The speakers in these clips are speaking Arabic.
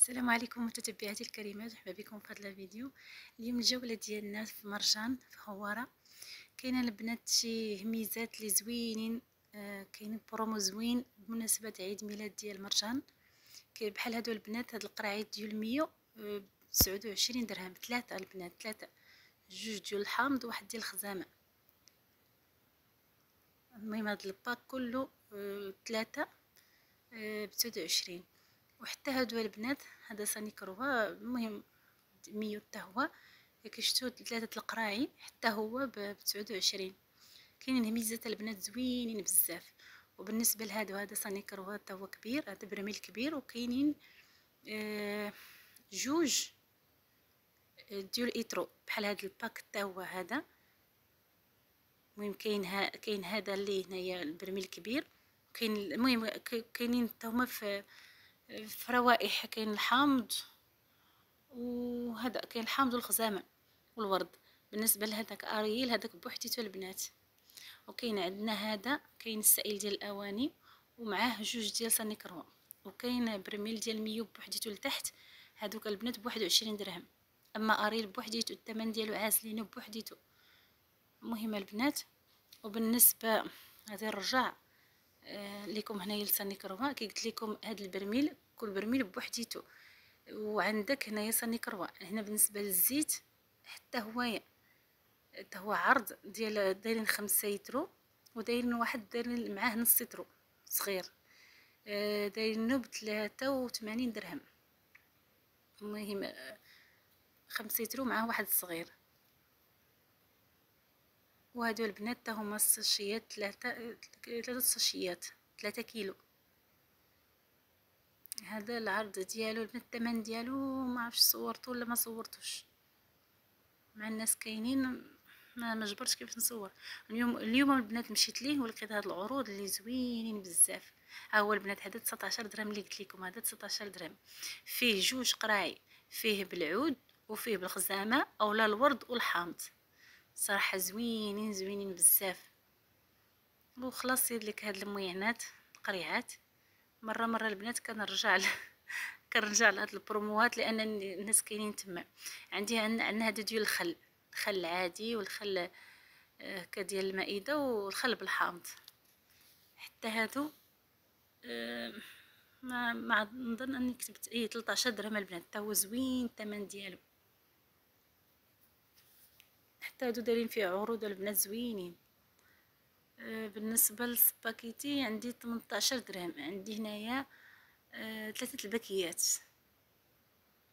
السلام عليكم متتبعاتي الكريمات، مرحبا بكم في هذا الفيديو. اليوم الجوله ديالنا في مرجان في هواره. كاينه البنات شي هميزات اللي زوينين، كاين برومو زوين بمناسبه عيد ميلاد ديال مرجان. كاين بحال هادو البنات، هاد القراعيط ديال 100 29 درهم. ثلاثه البنات، ثلاثه، جوج ديال الحامض وواحد ديال الخزامه. المهم هاد الباك كله ثلاثه ب 29. وحتى هادو البنات، هذا سانيكروا المهم 100 حتى هو. كي شفتوا ثلاثه القراعي حتى هو ب 29. كاينين هميزات البنات زوينين بزاف. وبالنسبه لهادو، هذا سانيكروا حتى هو كبير، هذا برميل كبير. وكاينين جوج ديال ايترو بحال هذا الباك حتى هو هذا. المهم كاين هذا اللي هنايا البرميل الكبير. كاين المهم كاينين حتى هما في روائح. كاين الحامض، وهذا كاين الحامض والخزامه والورد. بالنسبه لهذاك اريل، هذاك بوحديته البنات. وكاين عندنا هذا، كاين السائل ديال الاواني ومعاه جوج ديال سانيكروا. وكاين برميل ديال 100 بوحديته لتحت. هذوك البنات ب 21 درهم. اما اريل بوحديته الثمن ديالو عازلينه بوحديته. المهم البنات، وبالنسبه هذا الرجع لكم هنايا لسانيكروا. كي قلت لكم هذا البرميل، كل برميل بوحديته. وعندك هنايا سانيكروا. هنا بالنسبه للزيت حتى هو عرض ديال دايرين 5 لتر، ودايرين واحد دايرين معاه نص لتر صغير، دايرينو ب 83 درهم. المهم 5 لتر معاه واحد صغير. وهادو البنات تا هما الساشيات، ثلاثه ساشيات 3 كيلو. هذا العرض ديالو البنات، الثمن ديالو ما عرفتش صورته ولا ما صورتوش، مع الناس كاينين ما جبرتش كيف نصور. اليوم البنات مشيت ليه ولقيت هاد العروض اللي زوينين بزاف. ها هو البنات، هذا 19 درهم اللي قلت لكم. هذا 19 درهم فيه جوج قراعي، فيه بالعود وفيه بالخزامه اولا الورد والحامض. صراحه زوينين زوينين بزاف. وخلاص يد لك هاد الموينات القريعات. مره البنات كنرجع لهاد البروموات، لان الناس كاينين تما. عندنا هادو ديال الخل العادي، والخل كديال المائده، والخل بالحامض. حتى هادو ما نظن اني كتبت 13 درهم البنات. حتى هو زوين الثمن ديالو. حتى هادو دايرين فيه عروض البنات زوينين. بالنسبه للسباكيتي عندي 18 درهم. عندي هنايا ثلاثه الباكيات،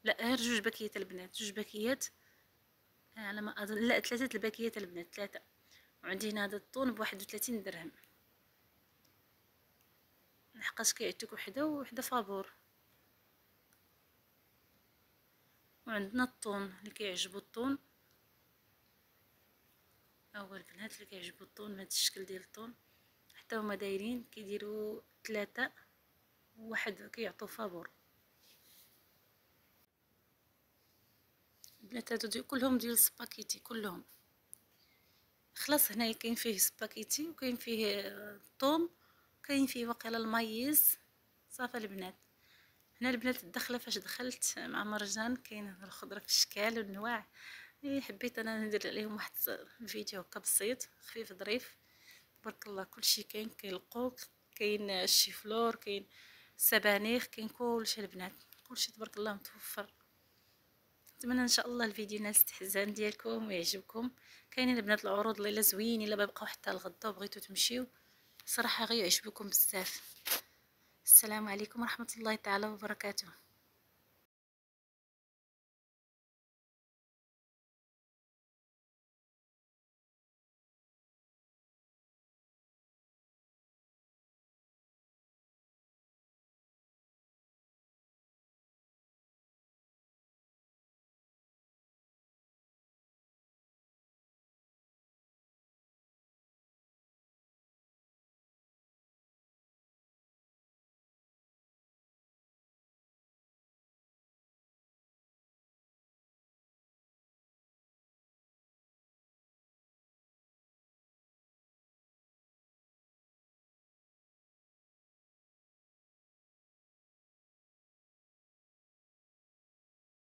لا غير جوج باكيات البنات، جوج باكيات على ما اظن، لا ثلاثه الباكيات البنات، ثلاثه. وعندي هنا هذا الطون ب 31 درهم، لحقاش كيعطيك وحده فابور. وعندنا الطون اللي كيعجبو الطون. هو البنات اللي كيعجبو الطون بهذا الشكل ديال الطون، حتى هما دايرين كيديروا ثلاثه وواحد كيعطيو فابور. البنات هادو كلهم ديال السباكيتي كلهم. خلاص هنايا كاين فيه سباكيتي، وكاين فيه الطون، كاين فيه واقيلا المايز. صافي البنات. هنا البنات الدخله فاش دخلت مع مرجان، كاين الخضره في الاشكال والانواع. حبيت انا ندير عليهم واحد الفيديو هكا بسيط خفيف ظريف. تبارك الله كلشي كاين القوق، كاين الشيفلور، كاين السبانخ، كاين كلشي البنات، كلشي تبارك الله متوفر. نتمنى ان شاء الله الفيديو ينال الاستحسان ديالكم ويعجبكم. كاينين البنات العروض اللي زوينين، الا بقاو حتى الغدا وبغيتو تمشيو صراحه غيعجبكم بزاف. السلام عليكم ورحمه الله تعالى وبركاته.